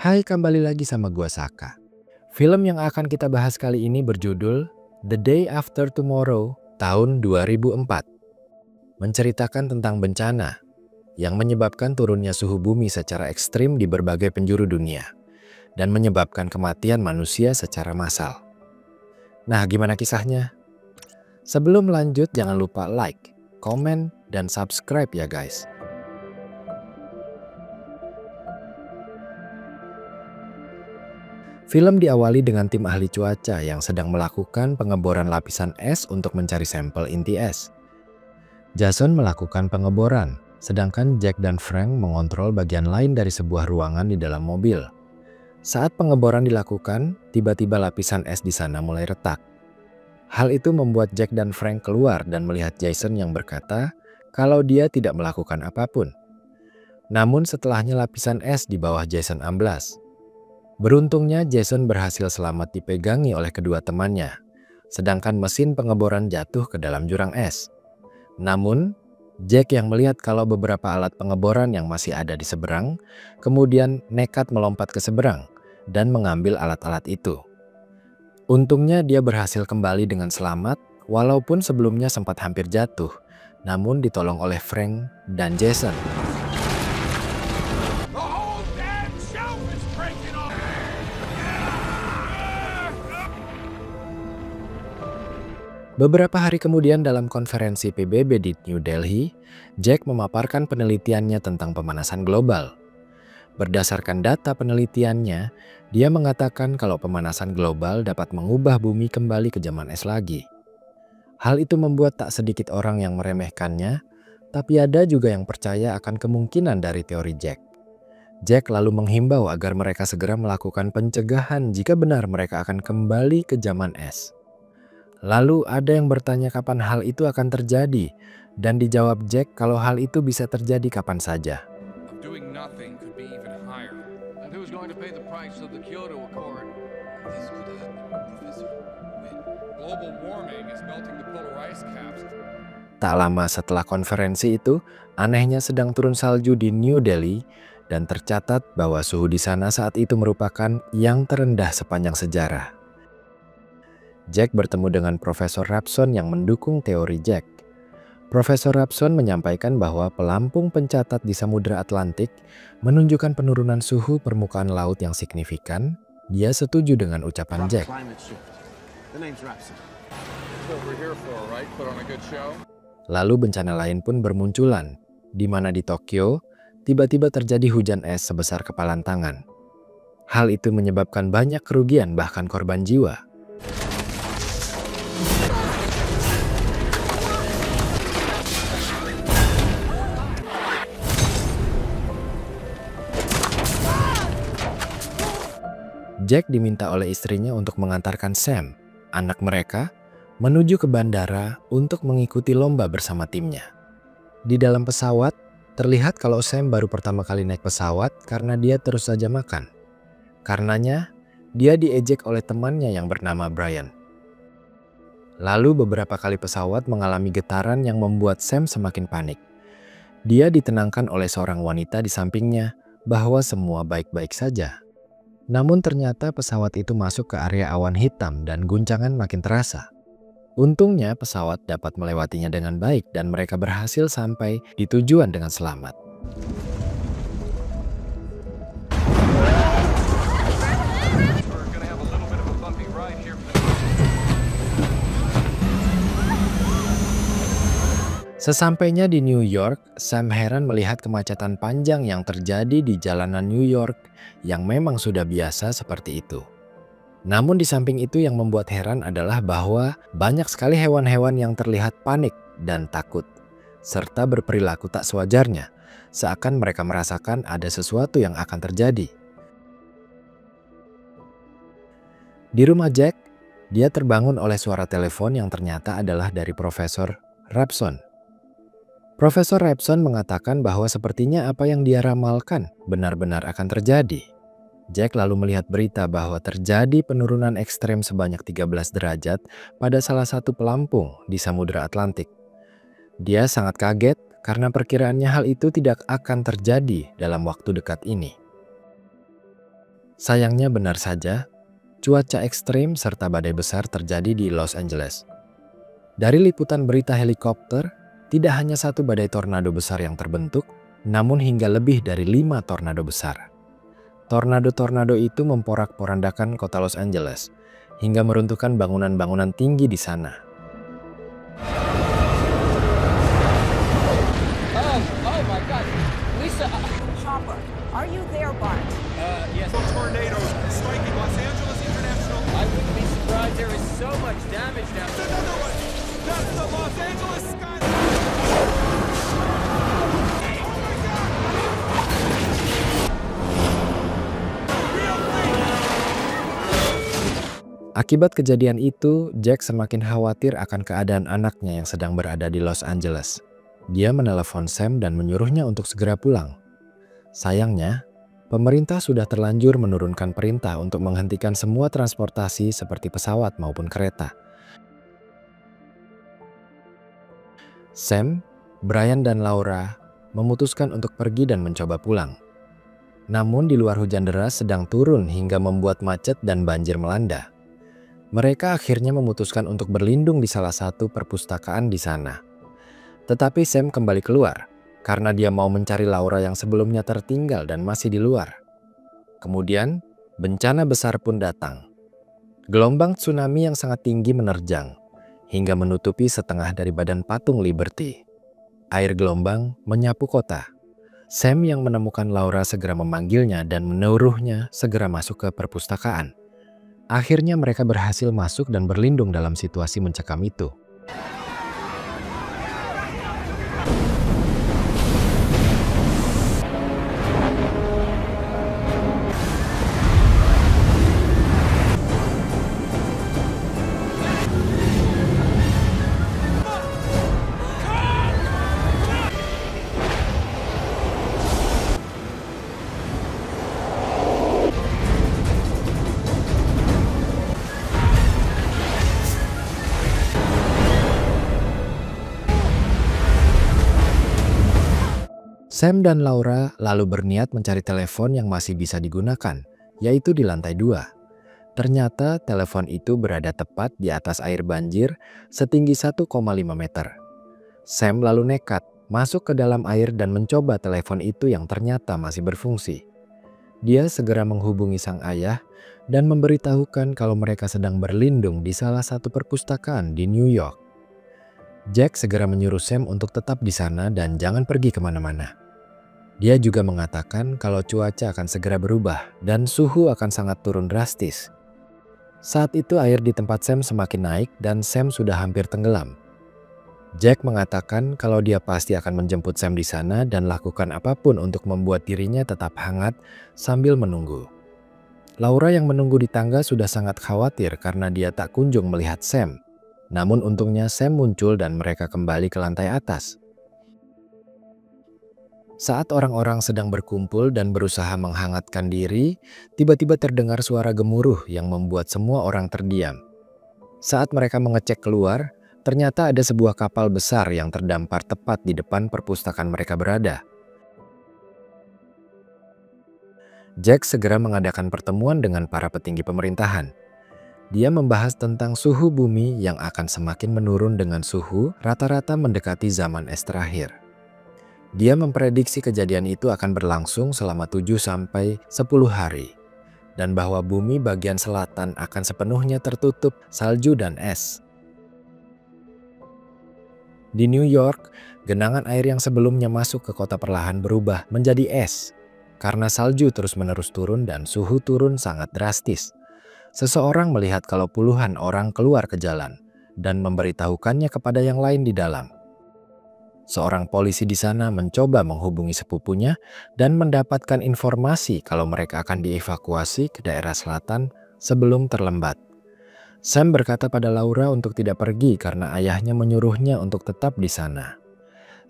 Hai, kembali lagi sama gua Saka. Film yang akan kita bahas kali ini berjudul The Day After Tomorrow tahun 2004. Menceritakan tentang bencana yang menyebabkan turunnya suhu bumi secara ekstrim di berbagai penjuru dunia dan menyebabkan kematian manusia secara massal. Nah, gimana kisahnya? Sebelum lanjut, jangan lupa like, komen, dan subscribe ya guys. Film diawali dengan tim ahli cuaca yang sedang melakukan pengeboran lapisan es untuk mencari sampel inti es. Jason melakukan pengeboran, sedangkan Jack dan Frank mengontrol bagian lain dari sebuah ruangan di dalam mobil. Saat pengeboran dilakukan, tiba-tiba lapisan es di sana mulai retak. Hal itu membuat Jack dan Frank keluar dan melihat Jason yang berkata kalau dia tidak melakukan apapun. Namun setelahnya lapisan es di bawah Jason amblas. Beruntungnya Jason berhasil selamat dipegangi oleh kedua temannya, sedangkan mesin pengeboran jatuh ke dalam jurang es. Namun, Jack yang melihat kalau beberapa alat pengeboran yang masih ada di seberang, kemudian nekat melompat ke seberang dan mengambil alat-alat itu. Untungnya dia berhasil kembali dengan selamat, walaupun sebelumnya sempat hampir jatuh, namun ditolong oleh Frank dan Jason. Beberapa hari kemudian dalam konferensi PBB di New Delhi, Jack memaparkan penelitiannya tentang pemanasan global. Berdasarkan data penelitiannya, dia mengatakan kalau pemanasan global dapat mengubah bumi kembali ke zaman es lagi. Hal itu membuat tak sedikit orang yang meremehkannya, tapi ada juga yang percaya akan kemungkinan dari teori Jack. Jack lalu menghimbau agar mereka segera melakukan pencegahan jika benar mereka akan kembali ke zaman es. Lalu ada yang bertanya kapan hal itu akan terjadi, dan dijawab Jack kalau hal itu bisa terjadi kapan saja. Tak lama setelah konferensi itu, anehnya sedang turun salju di New Delhi, dan tercatat bahwa suhu di sana saat itu merupakan yang terendah sepanjang sejarah. Jack bertemu dengan Profesor Rabson yang mendukung teori Jack. Profesor Rabson menyampaikan bahwa pelampung pencatat di Samudra Atlantik menunjukkan penurunan suhu permukaan laut yang signifikan. Dia setuju dengan ucapan Jack. Lalu bencana lain pun bermunculan, di mana di Tokyo tiba-tiba terjadi hujan es sebesar kepalan tangan. Hal itu menyebabkan banyak kerugian bahkan korban jiwa. Jack diminta oleh istrinya untuk mengantarkan Sam, anak mereka, menuju ke bandara untuk mengikuti lomba bersama timnya. Di dalam pesawat, terlihat kalau Sam baru pertama kali naik pesawat karena dia terus saja makan. Karenanya, dia diejek oleh temannya yang bernama Brian. Lalu beberapa kali pesawat mengalami getaran yang membuat Sam semakin panik. Dia ditenangkan oleh seorang wanita di sampingnya bahwa semua baik-baik saja. Namun ternyata pesawat itu masuk ke area awan hitam dan guncangan makin terasa. Untungnya pesawat dapat melewatinya dengan baik dan mereka berhasil sampai di tujuan dengan selamat. Sesampainya di New York, Sam heran melihat kemacetan panjang yang terjadi di jalanan New York yang memang sudah biasa seperti itu. Namun di samping itu yang membuat heran adalah bahwa banyak sekali hewan-hewan yang terlihat panik dan takut, serta berperilaku tak sewajarnya, seakan mereka merasakan ada sesuatu yang akan terjadi. Di rumah Jack, dia terbangun oleh suara telepon yang ternyata adalah dari Profesor Rabson. Profesor Rabson mengatakan bahwa sepertinya apa yang dia ramalkan benar-benar akan terjadi. Jack lalu melihat berita bahwa terjadi penurunan ekstrem sebanyak 13 derajat pada salah satu pelampung di Samudra Atlantik. Dia sangat kaget karena perkiraannya hal itu tidak akan terjadi dalam waktu dekat ini. Sayangnya benar saja, cuaca ekstrim serta badai besar terjadi di Los Angeles. Dari liputan berita helikopter, tidak hanya satu badai tornado besar yang terbentuk, namun hingga lebih dari 5 tornado besar. Tornado-tornado itu memporak-porandakan kota Los Angeles, hingga meruntuhkan bangunan-bangunan tinggi di sana. Oh my God, Lisa. Chopper, are you there, Bart? Yes. Tornadoes striking Los Angeles International. I wouldn't be surprised. There is so much damage now. There's another one. That's the Los Angeles skyline. Akibat kejadian itu, Jack semakin khawatir akan keadaan anaknya yang sedang berada di Los Angeles. Dia menelepon Sam dan menyuruhnya untuk segera pulang. Sayangnya, pemerintah sudah terlanjur menurunkan perintah untuk menghentikan semua transportasi seperti pesawat maupun kereta. Sam, Brian dan Laura memutuskan untuk pergi dan mencoba pulang. Namun di luar hujan deras sedang turun hingga membuat macet dan banjir melanda. Mereka akhirnya memutuskan untuk berlindung di salah satu perpustakaan di sana. Tetapi Sam kembali keluar karena dia mau mencari Laura yang sebelumnya tertinggal dan masih di luar. Kemudian, bencana besar pun datang. Gelombang tsunami yang sangat tinggi menerjang hingga menutupi setengah dari badan patung Liberty. Air gelombang menyapu kota. Sam yang menemukan Laura segera memanggilnya dan menyuruhnya segera masuk ke perpustakaan. Akhirnya mereka berhasil masuk dan berlindung dalam situasi mencekam itu. Sam dan Laura lalu berniat mencari telepon yang masih bisa digunakan, yaitu di lantai 2. Ternyata telepon itu berada tepat di atas air banjir setinggi 1,5 meter. Sam lalu nekat masuk ke dalam air dan mencoba telepon itu yang ternyata masih berfungsi. Dia segera menghubungi sang ayah dan memberitahukan kalau mereka sedang berlindung di salah satu perpustakaan di New York. Jack segera menyuruh Sam untuk tetap di sana dan jangan pergi kemana-mana. Dia juga mengatakan kalau cuaca akan segera berubah dan suhu akan sangat turun drastis. Saat itu air di tempat Sam semakin naik dan Sam sudah hampir tenggelam. Jack mengatakan kalau dia pasti akan menjemput Sam di sana dan lakukan apapun untuk membuat dirinya tetap hangat sambil menunggu. Laura yang menunggu di tangga sudah sangat khawatir karena dia tak kunjung melihat Sam. Namun untungnya Sam muncul dan mereka kembali ke lantai atas. Saat orang-orang sedang berkumpul dan berusaha menghangatkan diri, tiba-tiba terdengar suara gemuruh yang membuat semua orang terdiam. Saat mereka mengecek keluar, ternyata ada sebuah kapal besar yang terdampar tepat di depan perpustakaan mereka berada. Jack segera mengadakan pertemuan dengan para petinggi pemerintahan. Dia membahas tentang suhu bumi yang akan semakin menurun dengan suhu rata-rata mendekati zaman es terakhir. Dia memprediksi kejadian itu akan berlangsung selama 7-10 hari, dan bahwa bumi bagian selatan akan sepenuhnya tertutup salju dan es. Di New York, genangan air yang sebelumnya masuk ke kota perlahan berubah menjadi es, karena salju terus-menerus turun dan suhu turun sangat drastis. Seseorang melihat kalau puluhan orang keluar ke jalan dan memberitahukannya kepada yang lain di dalam. Seorang polisi di sana mencoba menghubungi sepupunya dan mendapatkan informasi kalau mereka akan dievakuasi ke daerah selatan sebelum terlambat. Sam berkata pada Laura untuk tidak pergi karena ayahnya menyuruhnya untuk tetap di sana.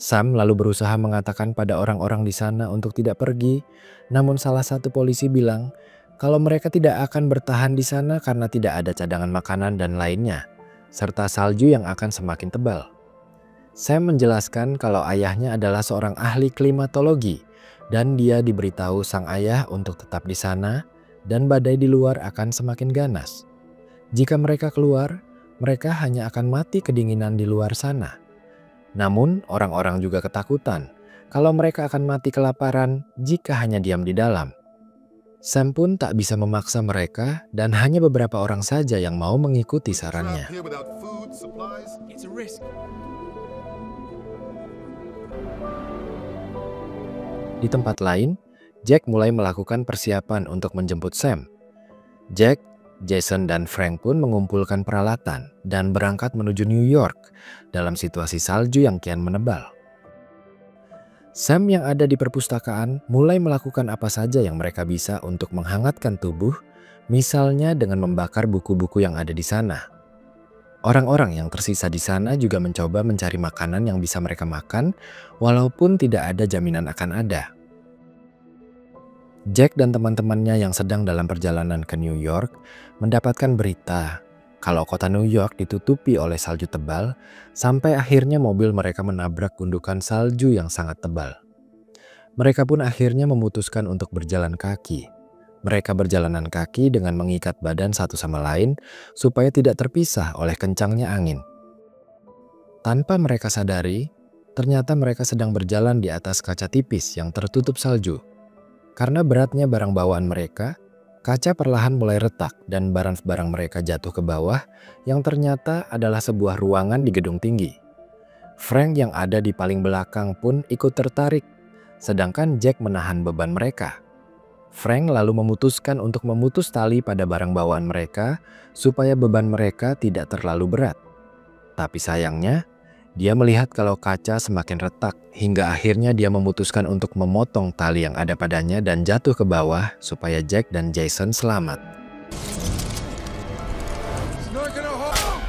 Sam lalu berusaha mengatakan pada orang-orang di sana untuk tidak pergi, namun salah satu polisi bilang kalau mereka tidak akan bertahan di sana karena tidak ada cadangan makanan dan lainnya, serta salju yang akan semakin tebal. Sam menjelaskan kalau ayahnya adalah seorang ahli klimatologi dan dia diberitahu sang ayah untuk tetap di sana dan badai di luar akan semakin ganas. Jika mereka keluar, mereka hanya akan mati kedinginan di luar sana. Namun, orang-orang juga ketakutan kalau mereka akan mati kelaparan jika hanya diam di dalam. Sam pun tak bisa memaksa mereka dan hanya beberapa orang saja yang mau mengikuti sarannya. Trapped here without food, supplies. It's a risk. Di tempat lain, Jack mulai melakukan persiapan untuk menjemput Sam. Jack, Jason, dan Frank pun mengumpulkan peralatan dan berangkat menuju New York dalam situasi salju yang kian menebal. Sam yang ada di perpustakaan mulai melakukan apa saja yang mereka bisa untuk menghangatkan tubuh, misalnya dengan membakar buku-buku yang ada di sana. Orang-orang yang tersisa di sana juga mencoba mencari makanan yang bisa mereka makan, walaupun tidak ada jaminan akan ada. Jack dan teman-temannya yang sedang dalam perjalanan ke New York mendapatkan berita kalau kota New York ditutupi oleh salju tebal, sampai akhirnya mobil mereka menabrak gundukan salju yang sangat tebal. Mereka pun akhirnya memutuskan untuk berjalan kaki. Mereka berjalanan kaki dengan mengikat badan satu sama lain supaya tidak terpisah oleh kencangnya angin. Tanpa mereka sadari, ternyata mereka sedang berjalan di atas kaca tipis yang tertutup salju. Karena beratnya barang bawaan mereka, kaca perlahan mulai retak dan barang-barang mereka jatuh ke bawah yang ternyata adalah sebuah ruangan di gedung tinggi. Frank yang ada di paling belakang pun ikut tertarik, sedangkan Jack menahan beban mereka. Frank lalu memutuskan untuk memutus tali pada barang bawaan mereka supaya beban mereka tidak terlalu berat. Tapi sayangnya, dia melihat kalau kaca semakin retak hingga akhirnya dia memutuskan untuk memotong tali yang ada padanya dan jatuh ke bawah supaya Jack dan Jason selamat. It's not gonna hold.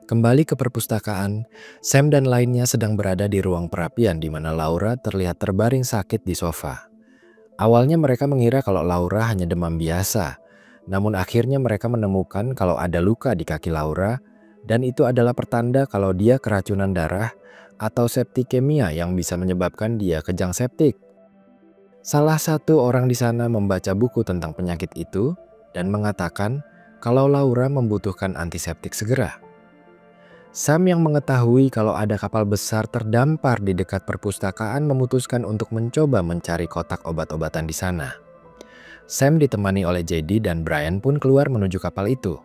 Kembali ke perpustakaan, Sam dan lainnya sedang berada di ruang perapian di mana Laura terlihat terbaring sakit di sofa. Awalnya mereka mengira kalau Laura hanya demam biasa, namun akhirnya mereka menemukan kalau ada luka di kaki Laura dan itu adalah pertanda kalau dia keracunan darah atau septikemia yang bisa menyebabkan dia kejang septik. Salah satu orang di sana membaca buku tentang penyakit itu dan mengatakan kalau Laura membutuhkan antiseptik segera. Sam yang mengetahui kalau ada kapal besar terdampar di dekat perpustakaan memutuskan untuk mencoba mencari kotak obat-obatan di sana. Sam ditemani oleh JD dan Brian pun keluar menuju kapal itu.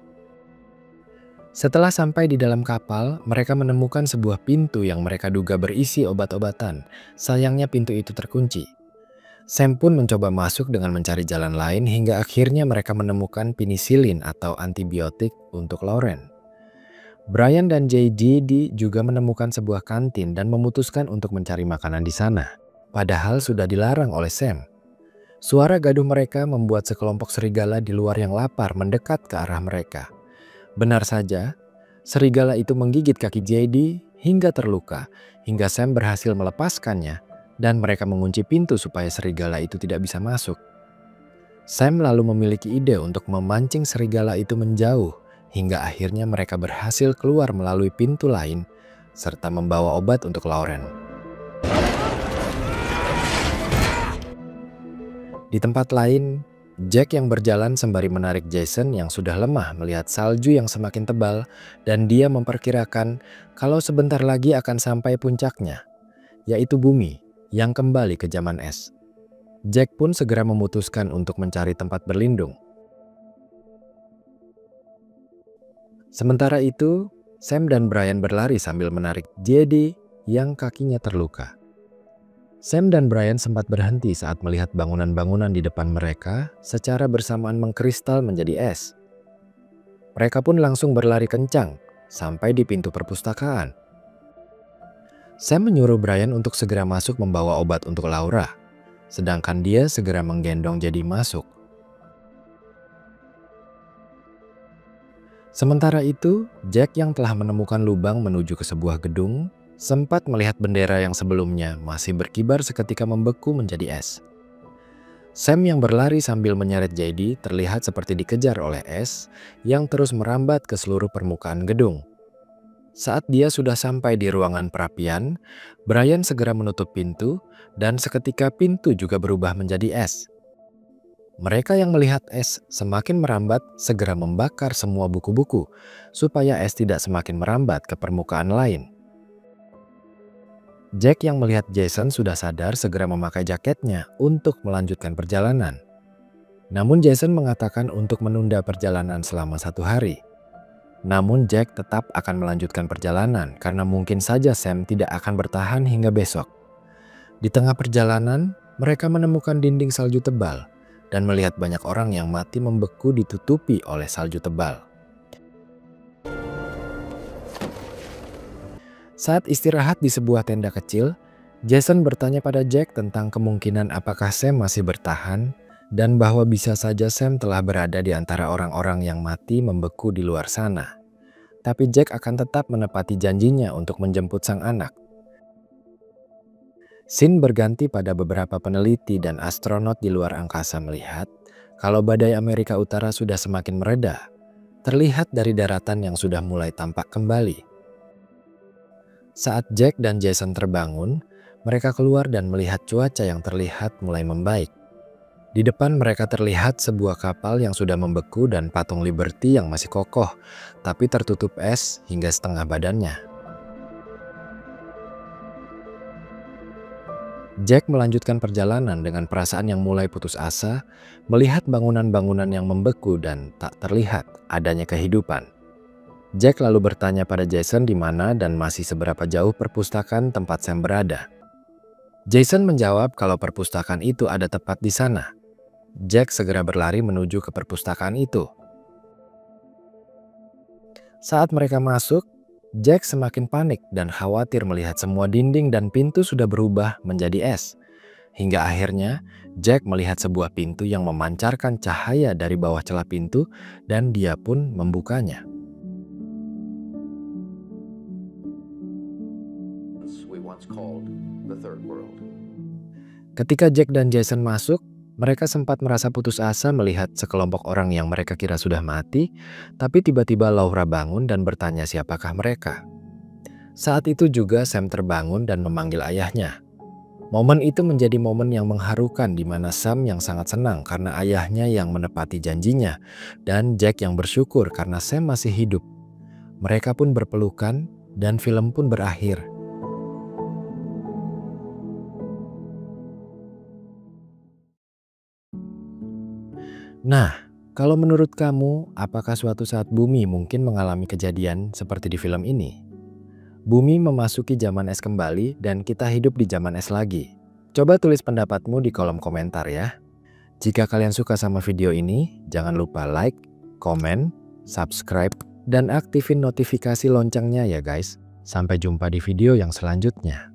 Setelah sampai di dalam kapal, mereka menemukan sebuah pintu yang mereka duga berisi obat-obatan. Sayangnya pintu itu terkunci. Sam pun mencoba masuk dengan mencari jalan lain hingga akhirnya mereka menemukan penisilin atau antibiotik untuk Lauren. Brian dan JD juga menemukan sebuah kantin dan memutuskan untuk mencari makanan di sana. Padahal sudah dilarang oleh Sam. Suara gaduh mereka membuat sekelompok serigala di luar yang lapar mendekat ke arah mereka. Benar saja, serigala itu menggigit kaki JD hingga terluka, hingga Sam berhasil melepaskannya dan mereka mengunci pintu supaya serigala itu tidak bisa masuk. Sam lalu memiliki ide untuk memancing serigala itu menjauh, hingga akhirnya mereka berhasil keluar melalui pintu lain serta membawa obat untuk Lauren. Di tempat lain, Jack yang berjalan sembari menarik Jason yang sudah lemah melihat salju yang semakin tebal dan dia memperkirakan kalau sebentar lagi akan sampai puncaknya, yaitu bumi yang kembali ke zaman es. Jack pun segera memutuskan untuk mencari tempat berlindung. Sementara itu, Sam dan Brian berlari sambil menarik JD yang kakinya terluka. Sam dan Brian sempat berhenti saat melihat bangunan-bangunan di depan mereka secara bersamaan mengkristal menjadi es. Mereka pun langsung berlari kencang sampai di pintu perpustakaan. Sam menyuruh Brian untuk segera masuk membawa obat untuk Laura, sedangkan dia segera menggendong JD masuk. Sementara itu, Jack yang telah menemukan lubang menuju ke sebuah gedung, sempat melihat bendera yang sebelumnya masih berkibar seketika membeku menjadi es. Sam yang berlari sambil menyeret JD terlihat seperti dikejar oleh es yang terus merambat ke seluruh permukaan gedung. Saat dia sudah sampai di ruangan perapian, Brian segera menutup pintu dan seketika pintu juga berubah menjadi es. Mereka yang melihat es semakin merambat segera membakar semua buku-buku supaya es tidak semakin merambat ke permukaan lain. Jack yang melihat Jason sudah sadar segera memakai jaketnya untuk melanjutkan perjalanan. Namun Jason mengatakan untuk menunda perjalanan selama 1 hari. Namun Jack tetap akan melanjutkan perjalanan karena mungkin saja Sam tidak akan bertahan hingga besok. Di tengah perjalanan, mereka menemukan dinding salju tebal dan melihat banyak orang yang mati membeku ditutupi oleh salju tebal. Saat istirahat di sebuah tenda kecil, Jason bertanya pada Jack tentang kemungkinan apakah Sam masih bertahan dan bahwa bisa saja Sam telah berada di antara orang-orang yang mati membeku di luar sana. Tapi Jack akan tetap menepati janjinya untuk menjemput sang anak. Scene berganti pada beberapa peneliti dan astronot di luar angkasa melihat kalau badai Amerika Utara sudah semakin mereda, terlihat dari daratan yang sudah mulai tampak kembali. Saat Jack dan Jason terbangun, mereka keluar dan melihat cuaca yang terlihat mulai membaik. Di depan mereka terlihat sebuah kapal yang sudah membeku dan patung Liberty yang masih kokoh, tapi tertutup es hingga setengah badannya. Jack melanjutkan perjalanan dengan perasaan yang mulai putus asa, melihat bangunan-bangunan yang membeku dan tak terlihat adanya kehidupan. Jack lalu bertanya pada Jason di mana dan masih seberapa jauh perpustakaan tempat Sam berada. Jason menjawab kalau perpustakaan itu ada tepat di sana. Jack segera berlari menuju ke perpustakaan itu. Saat mereka masuk, Jack semakin panik dan khawatir melihat semua dinding dan pintu sudah berubah menjadi es. Hingga akhirnya, Jack melihat sebuah pintu yang memancarkan cahaya dari bawah celah pintu dan dia pun membukanya. Ketika Jack dan Jason masuk, mereka sempat merasa putus asa melihat sekelompok orang yang mereka kira sudah mati, tapi tiba-tiba Laura bangun dan bertanya siapakah mereka. Saat itu juga Sam terbangun dan memanggil ayahnya. Momen itu menjadi momen yang mengharukan di mana Sam yang sangat senang karena ayahnya yang menepati janjinya dan Jack yang bersyukur karena Sam masih hidup. Mereka pun berpelukan dan film pun berakhir. Nah, kalau menurut kamu, apakah suatu saat bumi mungkin mengalami kejadian seperti di film ini? Bumi memasuki zaman es kembali dan kita hidup di zaman es lagi. Coba tulis pendapatmu di kolom komentar ya. Jika kalian suka sama video ini, jangan lupa like, komen, subscribe, dan aktifin notifikasi loncengnya ya guys. Sampai jumpa di video yang selanjutnya.